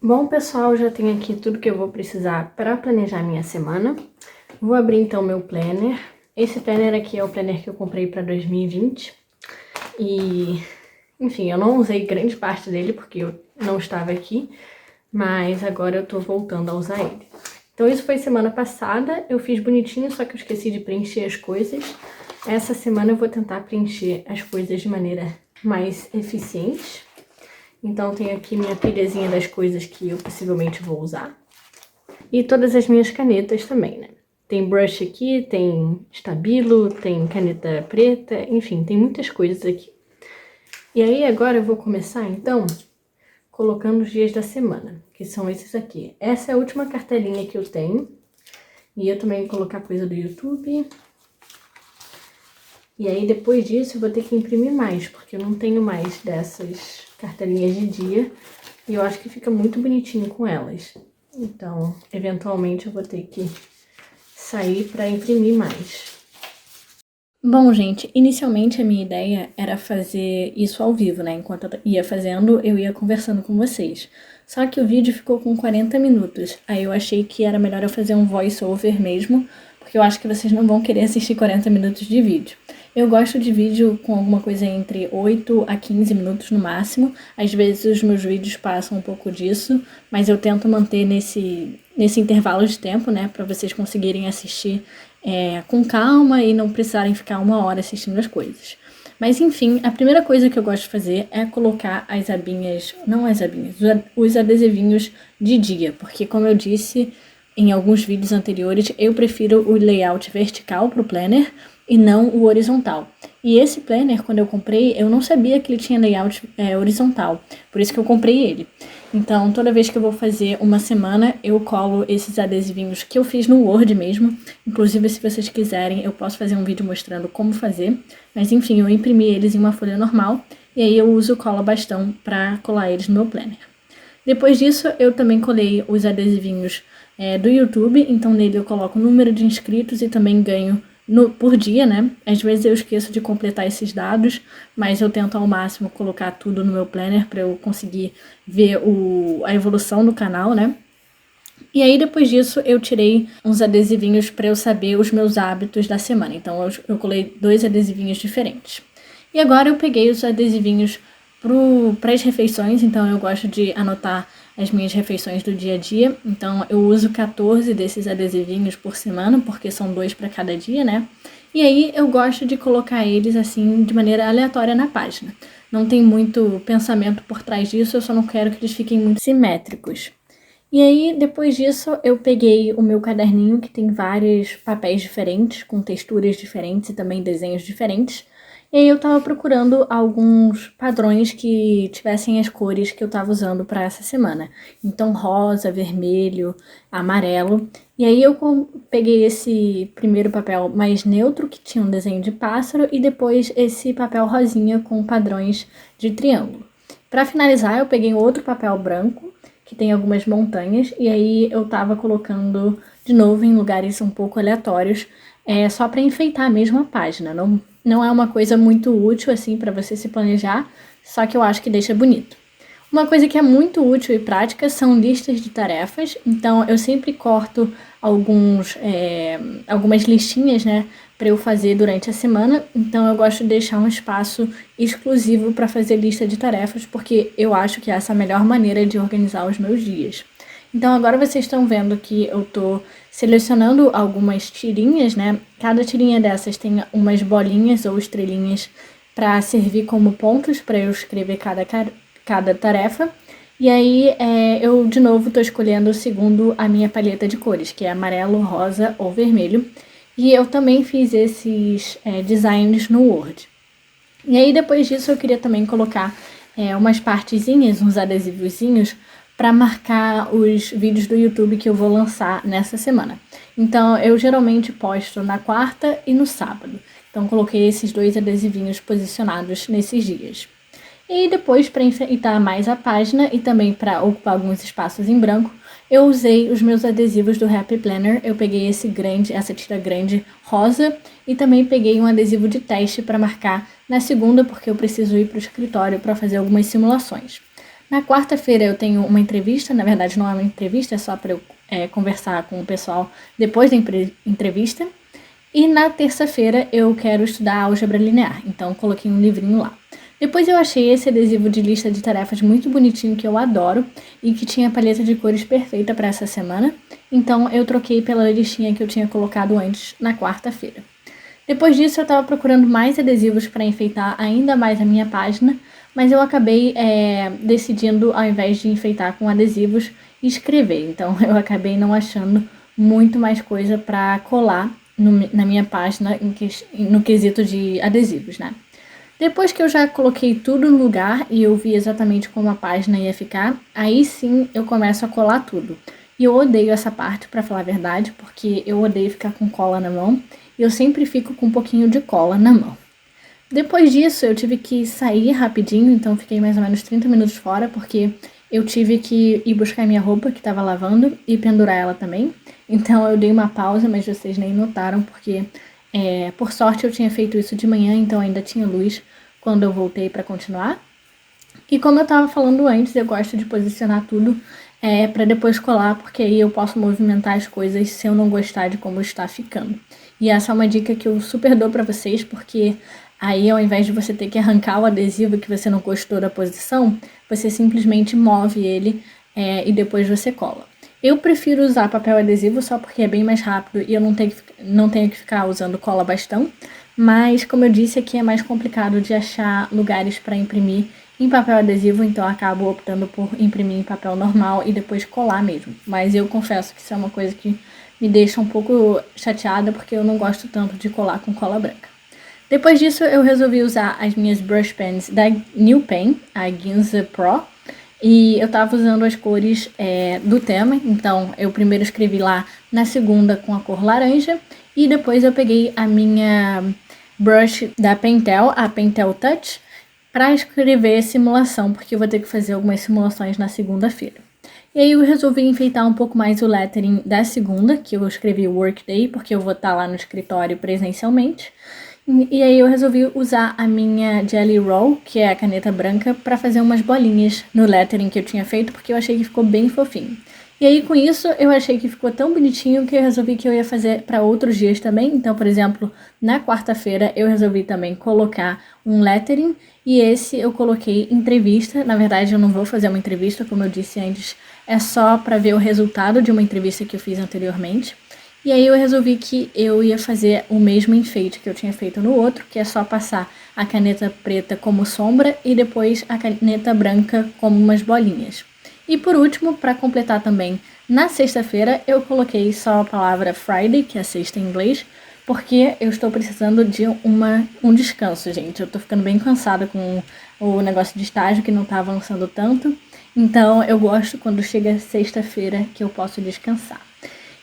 Bom, pessoal, já tenho aqui tudo que eu vou precisar para planejar minha semana. Vou abrir então meu planner. Esse planner aqui é o planner que eu comprei para 2020 e, enfim, eu não usei grande parte dele porque eu não estava aqui, mas agora eu tô voltando a usar ele. Então isso foi semana passada, eu fiz bonitinho, só que eu esqueci de preencher as coisas. Essa semana eu vou tentar preencher as coisas de maneira mais eficiente. Então tenho aqui minha pilhazinha das coisas que eu possivelmente vou usar. E todas as minhas canetas também, né? Tem brush aqui, tem estabilo, tem caneta preta, enfim, tem muitas coisas aqui. E aí agora eu vou começar então colocando os dias da semana, que são esses aqui. Essa é a última cartelinha que eu tenho. E eu também vou colocar coisa do YouTube. E aí depois disso eu vou ter que imprimir mais, porque eu não tenho mais dessas cartelinhas de dia. E eu acho que fica muito bonitinho com elas. Então, eventualmente eu vou ter que sair para imprimir mais. Bom, gente, inicialmente a minha ideia era fazer isso ao vivo, né? Enquanto eu ia fazendo, eu ia conversando com vocês. Só que o vídeo ficou com 40 minutos. Aí eu achei que era melhor eu fazer um voice-over mesmo, porque eu acho que vocês não vão querer assistir 40 minutos de vídeo. Eu gosto de vídeo com alguma coisa entre 8 a 15 minutos no máximo. Às vezes os meus vídeos passam um pouco disso, mas eu tento manter nesse intervalo de tempo, né? Pra vocês conseguirem assistir com calma e não precisarem ficar 1 hora assistindo as coisas. Mas enfim, a primeira coisa que eu gosto de fazer é colocar as abinhas, não as abinhas, os adesivinhos de dia, porque como eu disse em alguns vídeos anteriores, eu prefiro o layout vertical para o planner e não o horizontal. E esse planner, quando eu comprei, eu não sabia que ele tinha layout horizontal, por isso que eu comprei ele. Então, toda vez que eu vou fazer uma semana, eu colo esses adesivinhos que eu fiz no Word mesmo. Inclusive, se vocês quiserem, eu posso fazer um vídeo mostrando como fazer. Mas, enfim, eu imprimi eles em uma folha normal e aí eu uso cola bastão para colar eles no meu planner. Depois disso, eu também colei os adesivinhos do YouTube. Então, nele eu coloco o número de inscritos e também ganho por dia, né? Às vezes eu esqueço de completar esses dados, mas eu tento ao máximo colocar tudo no meu planner para eu conseguir ver a evolução do canal, né? E aí depois disso eu tirei uns adesivinhos para eu saber os meus hábitos da semana. Então eu colei 2 adesivinhos diferentes. E agora eu peguei os adesivinhos para as refeições, então eu gosto de anotar as minhas refeições do dia a dia. Então eu uso 14 desses adesivinhos por semana, porque são 2 para cada dia, né? E aí eu gosto de colocar eles assim de maneira aleatória na página. Não tem muito pensamento por trás disso, eu só não quero que eles fiquem muito simétricos. E aí, depois disso, eu peguei o meu caderninho, que tem vários papéis diferentes, com texturas diferentes e também desenhos diferentes. E aí eu tava procurando alguns padrões que tivessem as cores que eu tava usando para essa semana. Então, rosa, vermelho, amarelo. E aí eu peguei esse primeiro papel mais neutro, que tinha um desenho de pássaro, e depois esse papel rosinha com padrões de triângulo. Para finalizar, eu peguei outro papel branco, que tem algumas montanhas, e aí eu tava colocando de novo em lugares um pouco aleatórios, só para enfeitar mesmo a página. Não é uma coisa muito útil assim para você se planejar, só que eu acho que deixa bonito. Uma coisa que é muito útil e prática são listas de tarefas, então eu sempre corto algumas listinhas, né, para eu fazer durante a semana. Então eu gosto de deixar um espaço exclusivo para fazer lista de tarefas, porque eu acho que essa é a melhor maneira de organizar os meus dias. Então agora vocês estão vendo que eu tô selecionando algumas tirinhas, né? Cada tirinha dessas tem umas bolinhas ou estrelinhas para servir como pontos para eu escrever cada tarefa. E aí eu de novo tô escolhendo segundo a minha paleta de cores, que é amarelo, rosa ou vermelho. E eu também fiz esses designs no Word. E aí depois disso eu queria também colocar umas partezinhas, uns adesivozinhos, para marcar os vídeos do YouTube que eu vou lançar nessa semana. Então eu geralmente posto na quarta e no sábado. Então coloquei esses 2 adesivinhos posicionados nesses dias. E depois, para enfeitar mais a página e também para ocupar alguns espaços em branco, eu usei os meus adesivos do Happy Planner. Eu peguei essa tira grande rosa e também peguei um adesivo de teste para marcar na segunda, porque eu preciso ir para o escritório para fazer algumas simulações. Na quarta-feira eu tenho uma entrevista, na verdade não é uma entrevista, é só para eu conversar com o pessoal depois da entrevista. E na terça-feira eu quero estudar álgebra linear, então coloquei um livrinho lá. Depois eu achei esse adesivo de lista de tarefas muito bonitinho, que eu adoro, e que tinha a paleta de cores perfeita para essa semana, então eu troquei pela listinha que eu tinha colocado antes na quarta-feira. Depois disso eu estava procurando mais adesivos para enfeitar ainda mais a minha página, mas eu acabei decidindo, ao invés de enfeitar com adesivos, escrever. Então eu acabei não achando muito mais coisa para colar na minha página no quesito de adesivos, né? Depois que eu já coloquei tudo no lugar e eu vi exatamente como a página ia ficar, aí sim eu começo a colar tudo. E eu odeio essa parte, pra falar a verdade, porque eu odeio ficar com cola na mão e eu sempre fico com um pouquinho de cola na mão. Depois disso, eu tive que sair rapidinho, então fiquei mais ou menos 30 minutos fora, porque eu tive que ir buscar minha roupa que estava lavando e pendurar ela também. Então eu dei uma pausa, mas vocês nem notaram, porque por sorte eu tinha feito isso de manhã, então ainda tinha luz quando eu voltei para continuar. E como eu estava falando antes, eu gosto de posicionar tudo para depois colar, porque aí eu posso movimentar as coisas se eu não gostar de como está ficando. E essa é uma dica que eu super dou para vocês, porque aí ao invés de você ter que arrancar o adesivo que você não gostou da posição, você simplesmente move ele e depois você cola. Eu prefiro usar papel adesivo só porque é bem mais rápido e eu não tenho que ficar usando cola bastão, mas como eu disse, aqui é mais complicado de achar lugares para imprimir em papel adesivo, então eu acabo optando por imprimir em papel normal e depois colar mesmo. Mas eu confesso que isso é uma coisa que me deixa um pouco chateada, porque eu não gosto tanto de colar com cola branca. Depois disso, eu resolvi usar as minhas brush pens da New Pen, a Ginza Pro, e eu tava usando as cores do tema, então eu primeiro escrevi lá na segunda com a cor laranja, e depois eu peguei a minha brush da Pentel, a Pentel Touch, para escrever simulação, porque eu vou ter que fazer algumas simulações na segunda-feira. E aí eu resolvi enfeitar um pouco mais o lettering da segunda, que eu escrevi Workday, porque eu vou estar lá no escritório presencialmente. E aí eu resolvi usar a minha Jelly Roll, que é a caneta branca, para fazer umas bolinhas no lettering que eu tinha feito, porque eu achei que ficou bem fofinho. E aí com isso eu achei que ficou tão bonitinho que eu resolvi que eu ia fazer para outros dias também. Então, por exemplo, na quarta-feira eu resolvi também colocar um lettering, e esse eu coloquei entrevista. Na verdade eu não vou fazer uma entrevista, como eu disse antes, é só para ver o resultado de uma entrevista que eu fiz anteriormente. E aí eu resolvi que eu ia fazer o mesmo enfeite que eu tinha feito no outro, que é só passar a caneta preta como sombra e depois a caneta branca como umas bolinhas. E por último, para completar também, na sexta-feira eu coloquei só a palavra Friday, que é sexta em inglês, porque eu estou precisando de um descanso, gente. Eu tô ficando bem cansada com o negócio de estágio, que não tá avançando tanto. Então eu gosto quando chega sexta-feira que eu posso descansar.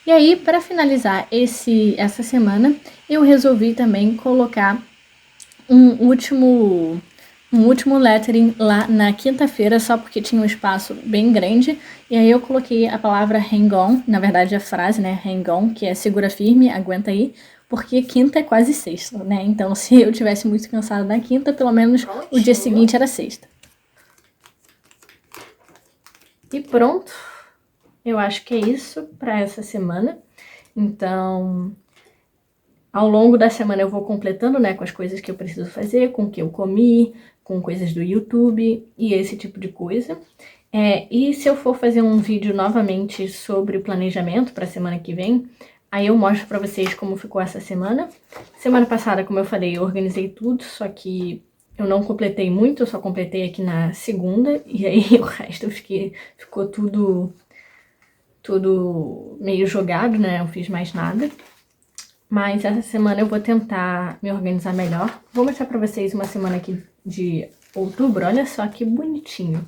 E aí, para finalizar essa semana, eu resolvi também colocar um último lettering lá na quinta-feira, só porque tinha um espaço bem grande. E aí eu coloquei a palavra hang on, na verdade a frase, né, hang on, que é segura firme, aguenta aí, porque quinta é quase sexta, né? Então se eu tivesse muito cansada na quinta, pelo menos o dia seguinte era sexta. E pronto. Eu acho que é isso para essa semana. Então, ao longo da semana eu vou completando, né, com as coisas que eu preciso fazer, com o que eu comi, com coisas do YouTube e esse tipo de coisa. E se eu for fazer um vídeo novamente sobre o planejamento para a semana que vem, aí eu mostro para vocês como ficou essa semana. Semana passada, como eu falei, eu organizei tudo, só que eu não completei muito, eu só completei aqui na segunda, e aí o resto ficou tudo meio jogado, né? Não fiz mais nada. Mas essa semana eu vou tentar me organizar melhor. Vou mostrar pra vocês uma semana aqui de outubro. Olha só que bonitinho.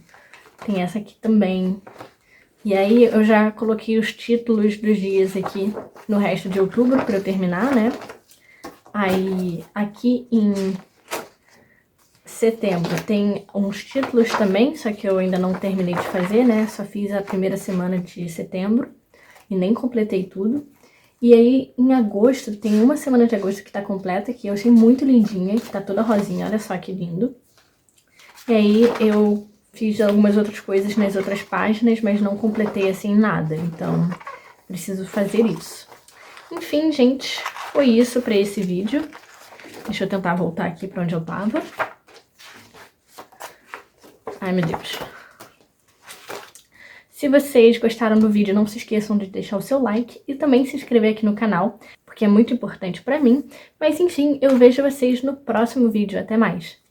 Tem essa aqui também. E aí eu já coloquei os títulos dos dias aqui no resto de outubro pra eu terminar, né? Aí aqui em setembro tem uns títulos também, só que eu ainda não terminei de fazer, né? Só fiz a primeira semana de setembro e nem completei tudo. E aí, em agosto, tem uma semana de agosto que tá completa, que eu achei muito lindinha, que tá toda rosinha, olha só que lindo. E aí, eu Fiz algumas outras coisas nas outras páginas, mas não completei assim nada, então preciso fazer isso. Enfim, gente, foi isso pra esse vídeo. Deixa eu tentar voltar aqui pra onde eu tava. Ai, meu Deus. Se vocês gostaram do vídeo, não se esqueçam de deixar o seu like e também se inscrever aqui no canal, porque é muito importante pra mim. Mas enfim, eu vejo vocês no próximo vídeo. Até mais!